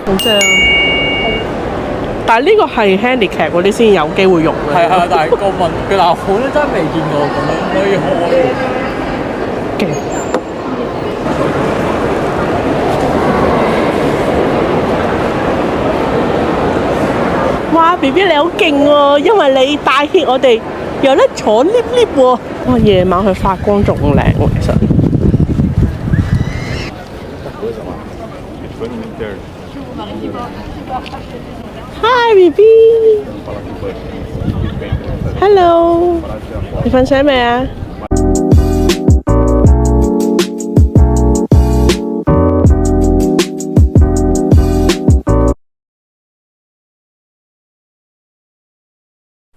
好正啊！但係呢個係 handicap 嗰啲先有機會用嘅。係啊，但係個問佢嗱，我都真係未見過咁樣可以開。勁！哇 ！BB 你好勁喎，因為你帶挈我哋有得坐 lift 喎。哇！夜晚佢發光仲靚喎，其實。Hi BB。Hello。你瞓醒未啊？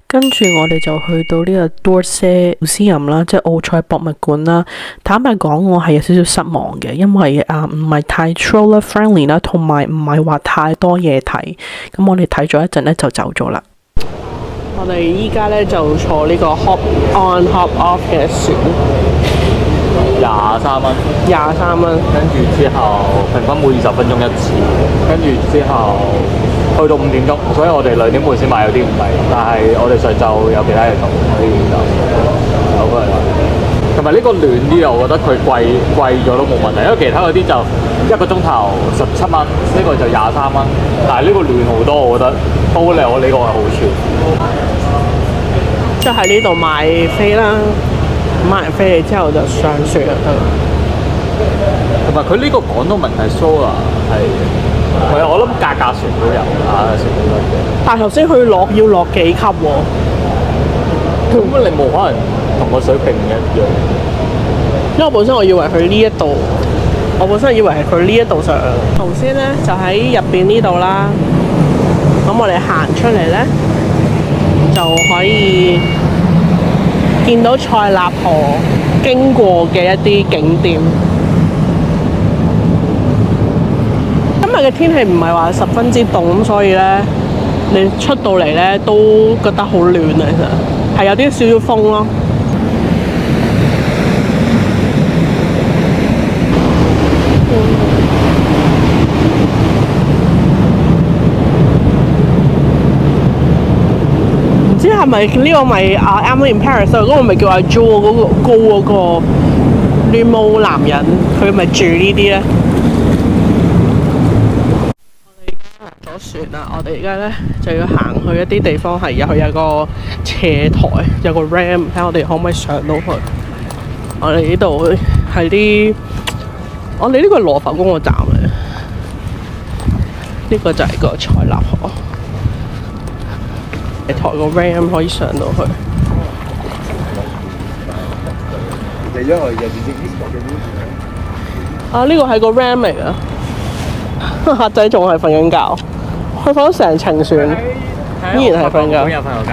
跟住我哋就去到呢個 D'Orsay Museum 啦，即係奧賽博物館啦。坦白講，我係有少少失望嘅，因為唔係太 stroller friendly 啦，同埋唔係話太多嘢睇。咁我哋睇咗一陣咧就走咗啦。我哋依家咧就坐呢個 hop on hop off 嘅船23蚊， ，23蚊。跟住之後平均每20分鐘一次，跟住之後去到5點鐘，所以我哋2點半先買有啲唔係，但係我哋上晝有其他嘢做，所以就走過嚟啦。同埋呢個暖啲啊，我覺得佢貴咗都冇問題，因為其他嗰啲就1個鐘頭17蚊，呢個就23蚊，但係呢個暖好多，我覺得都有呢個係好處。即係喺呢度買飛啦，買完飛之後就上船就得啦。同埋佢呢個講到明係 solar 係我諗價船都有船都有嘅。但係頭先佢要落幾級喎？咁你冇可能同個水平一樣。因為我本身以為佢呢一度，我本身以為係佢呢一度上。頭先咧就喺入邊呢度啦。咁我哋行出嚟咧，就可以見到塞納河經過嘅一啲景點。今日嘅天氣唔係話十分之凍，咁所以咧，你出到嚟咧都覺得好暖啊！其實係有啲少少風咯。唔知係咪呢個咪Emily in Paris 嗰個咪叫阿 Jo 嗰個高嗰個亂毛男人，佢咪住呢啲咧？船啦，我哋而家咧就要行去一啲地方，係有個斜台，有個 ram， 睇下我哋可唔可以上到去。我哋呢度係啲，我哋呢個係羅浮宮個站嚟，呢個就係個塞納河。台個 ram 可以上到去。呢個係個 ram 嚟㗎，客仔仲係瞓緊覺。佢瞓咗成程船，依然係瞓覺。有瞓咗覺。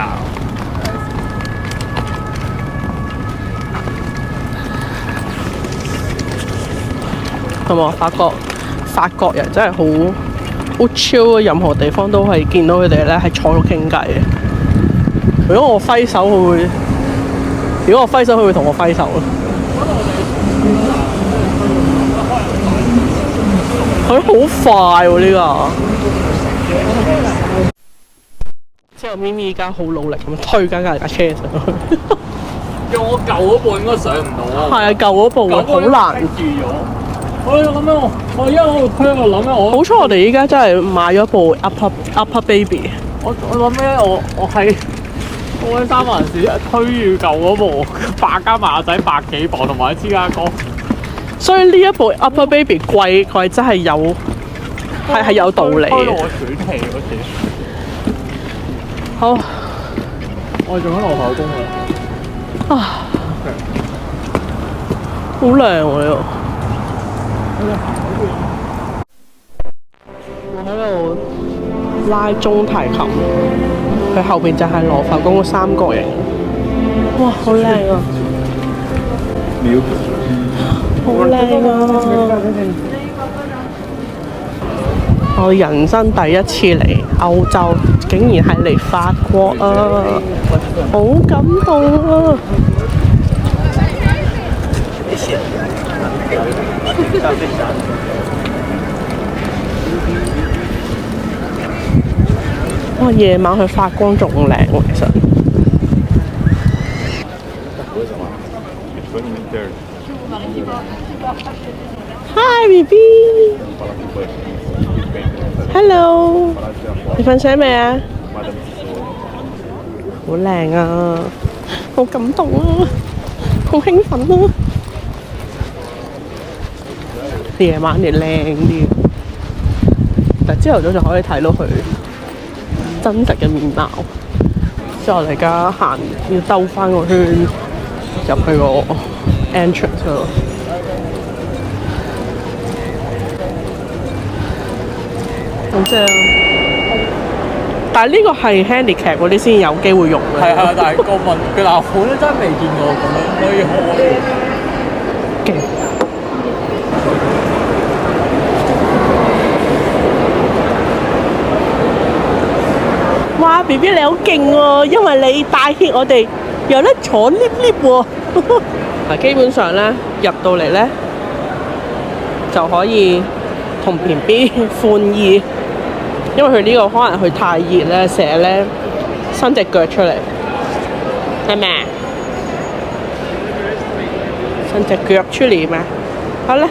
係嘛？法國人真係好 chill 啊！任何地方都係見到佢哋咧係坐度傾偈嘅。如果我揮手，佢會同我揮手咯。佢好快喎呢個。之後咪咪而家好努力咁推緊架車上去。用我舊嗰部應該上唔到啊。係啊，舊嗰部好難。我諗緊我一路推我諗緊我。好彩我哋依家真係買咗部 Upper Baby。我諗咧，我喺三藩市推住舊嗰部百加馬仔100幾磅，同埋芝加哥。所以呢一部 Upper Baby 貴真係有係有道理嘅。開到我斷氣嗰次。好，我做緊羅浮宮㗎。好靚喎呢度。我喺度拉中提琴，佢後邊就係羅浮宮個三角形。哇，好靚啊！好靚啊！我人生第一次嚟歐洲，竟然係嚟法國啊！好感動啊！夜晚去發光仲靚喎，其實。Hi BB。Hello。你瞓醒未啊？好靚啊！好感動啊！好興奮啊！夜晚嚟靚啲，但朝頭早就可以睇到佢真實嘅面貌。之後我哋而家行要兜翻個圈入去個 entrance 度。好正！但係呢個係 handicap 嗰啲先有機會用嘅。係啊，但係個樓盤咧真係未見過咁樣可以開。勁！哇 ！BB 你好勁喎，因為你帶挈我哋有得坐 lift 喎。嗱，基本上咧入到嚟咧就可以同 BB 歡意，因為佢呢個可能佢太熱咧，成日咧伸隻腳出嚟，係咪啊？伸隻腳出嚟嘛，好啦，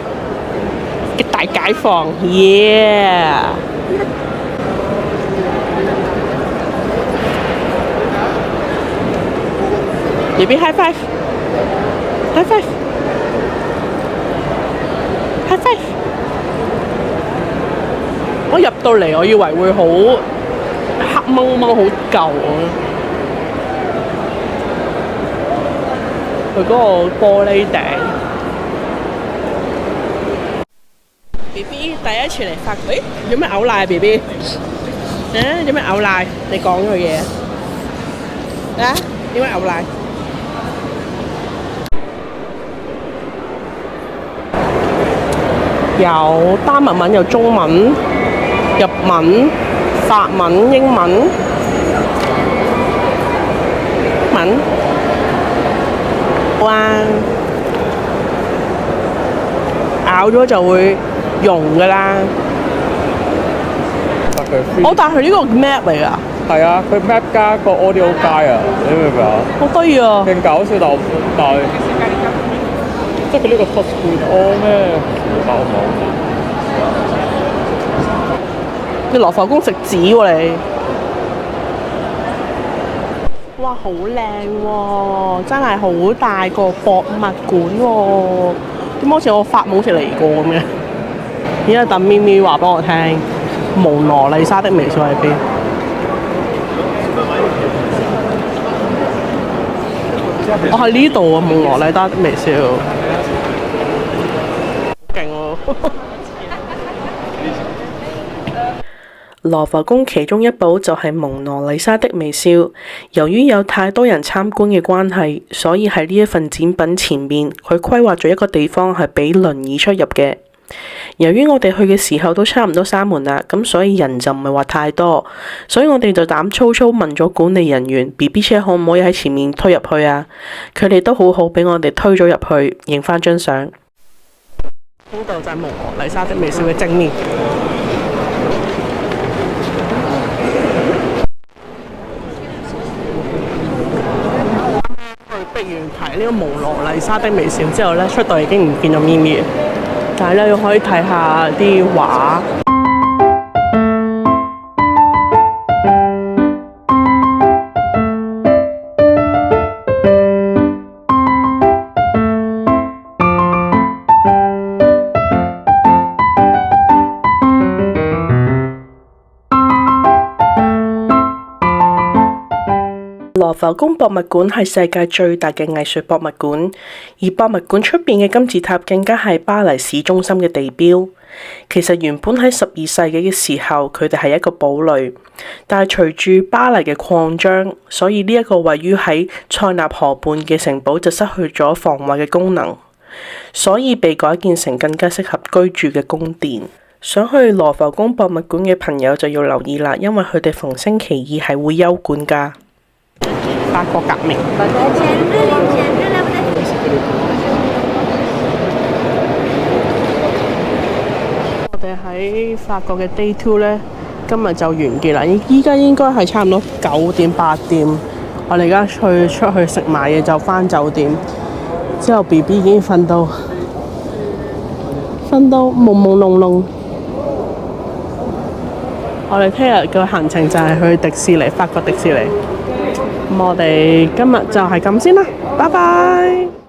嘅大解放 ，yeah！ BB high five，high five，high five。我入到嚟，我以為會好黑掹掹，好舊啊！佢嗰個玻璃頂。BB 第一次嚟法國，有咩嘔奶啊 BB？有咩嘔奶？你講佢嘢啊？點解嘔奶？有丹麥文，有中文、日文、法文、英文、哇！咬咗就會溶㗎啦。但係佢呢個 map 嚟㗎。係啊，佢 map 加個 audio guide 啊，你明唔明啊？好得意啊！勁搞笑，但係即係佢呢個 touch screen 咩？你羅浮宮食紙喎你。哇，好靚喎！真係好大個博物館喎。點解好似我發夢好似嚟過咁嘅？而家等咪咪話俾我聽，蒙羅麗莎的微笑喺邊？我喺呢度啊！蒙羅麗莎的微笑，勁喎！羅浮宮其中一寶就係蒙娜麗莎的微笑。由於有太多人參觀嘅關係，所以喺呢一份展品前面，佢規劃咗一個地方係俾輪椅出入嘅。由於我哋去嘅時候都差唔多閂門啦，咁所以人就唔係話太多，所以我哋就膽粗粗問咗管理人員 BB 車可唔可以喺前面推入去啊？佢哋都好好俾我哋推咗入去，影翻張相。呢度就係蒙娜麗莎的微笑嘅正面。逼完睇呢個蒙娜麗莎的微笑之後咧，出到已經唔見咗咪咪，但係咧又可以睇下啲畫。羅浮宮博物館係世界最大嘅藝術博物館，而博物館出邊嘅金字塔更加係巴黎市中心嘅地標。其實原本喺12世紀嘅時候，佢哋係一個堡壘，但係隨住巴黎嘅擴張，所以呢一個位於喺塞納河畔嘅城堡就失去咗防衛嘅功能，所以被改建成更加適合居住嘅宮殿。想去羅浮宮博物館嘅朋友就要留意啦，因為佢哋逢星期二係會休館㗎。法國革命。我哋喺法國嘅 Day 2咧，今日就完結啦。依家應該係差唔多9點8點，我哋而家出去食埋嘢就返酒店。之後 BB 已經瞓到朦朦朧朧。我哋聽日嘅行程就係去迪士尼，法國迪士尼。咁我哋今日就係咁先啦，拜拜。